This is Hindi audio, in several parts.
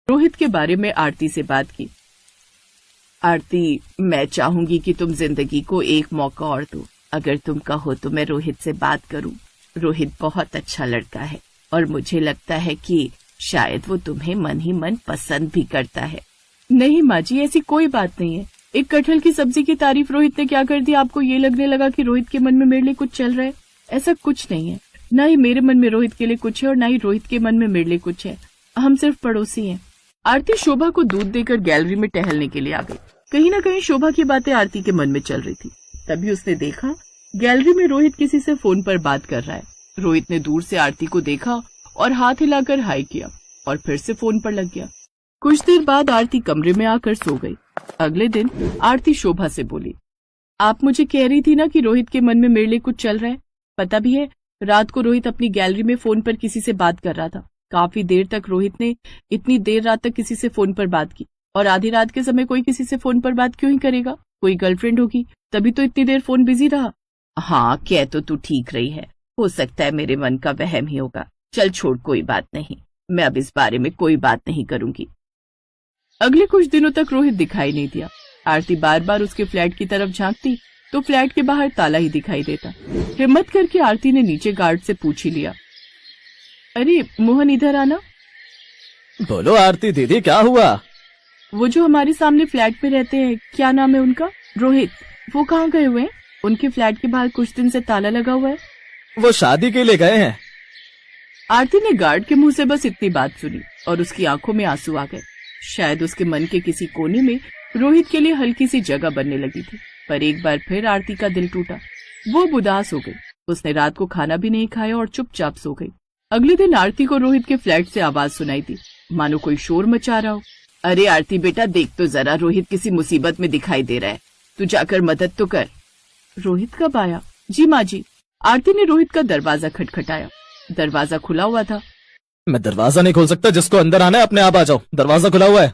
रोहित के बारे में आरती से बात की। आरती, मैं चाहूंगी कि तुम जिंदगी को एक मौका और दो। अगर तुम कहो तो मैं रोहित से बात करूं। रोहित बहुत अच्छा लड़का है और मुझे लगता है कि शायद वो तुम्हें मन ही मन पसंद भी करता है। नहीं माँ जी, ऐसी कोई बात नहीं है। एक कटहल की सब्जी की तारीफ रोहित ने क्या कर दी, आपको ये लगने लगा कि रोहित के मन में मेरे लिए कुछ चल रहा है। ऐसा कुछ नहीं है। न ही मेरे मन में रोहित के लिए कुछ है और न ही रोहित के मन में मेरे लिए कुछ है। हम सिर्फ पड़ोसी हैं। आरती शोभा को दूध देकर गैलरी में टहलने के लिए आ गई। कहीं न कहीं शोभा की बातें आरती के मन में चल रही थी। तभी उसने देखा गैलरी में रोहित किसी से फोन पर बात कर रहा है। रोहित ने दूर से आरती को देखा और हाथ हिलाकर हाय किया और फिर से फोन पर लग गया। कुछ देर बाद आरती कमरे में आकर सो गई। अगले दिन आरती शोभा से बोली, आप मुझे कह रही थी ना कि रोहित के मन में मेरे लिए कुछ चल रहा है। पता भी है, रात को रोहित अपनी गैलरी में फोन पर किसी से बात कर रहा था। काफी देर तक रोहित ने इतनी देर रात तक किसी से फोन पर बात की। और आधी रात के समय कोई किसी से फोन पर बात क्यों ही करेगा? कोई गर्लफ्रेंड होगी, तभी तो इतनी देर फोन बिजी रहा। हाँ, कह तो तू ठीक रही है। हो सकता है मेरे मन का वहम ही होगा। चल छोड़, कोई बात नहीं। मैं अब इस बारे में कोई बात नहीं करूंगी। अगले कुछ दिनों तक रोहित दिखाई नहीं दिया। आरती बार बार उसके फ्लैट की तरफ झांकती तो फ्लैट के बाहर ताला ही दिखाई देता। हिम्मत करके आरती ने नीचे गार्ड से पूछ ही लिया, अरे मोहन, इधर आना। बोलो आरती दीदी, क्या हुआ? वो जो हमारे सामने फ्लैट में रहते हैं, क्या नाम है उनका? रोहित। वो कहाँ गए हुए हैं? उनके फ्लैट के बाहर कुछ दिन से ताला लगा हुआ है। वो शादी के लिए गए हैं। आरती ने गार्ड के मुंह से बस इतनी बात सुनी और उसकी आंखों में आंसू आ गए। शायद उसके मन के किसी कोने में रोहित के लिए हल्की सी जगह बनने लगी थी। पर एक बार फिर आरती का दिल टूटा। वो उदास हो गई। उसने रात को खाना भी नहीं खाया और चुपचाप सो गई। अगले दिन आरती को रोहित के फ्लैट से आवाज सुनाई दी, मानो कोई शोर मचा रहा हो। अरे आरती बेटा, देख तो जरा, रोहित किसी मुसीबत में दिखाई दे रहा है। तू जाकर मदद तो कर। रोहित कब आया? जी माँ जी। आरती ने रोहित का दरवाजा खटखटाया। दरवाजा खुला हुआ था। मैं दरवाजा नहीं खोल सकता, जिसको अंदर आना है अपने आप आ जाओ, दरवाजा खुला हुआ है।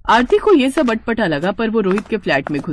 आरती को ये सब अटपटा लगा, पर वो रोहित के फ्लैट में घुस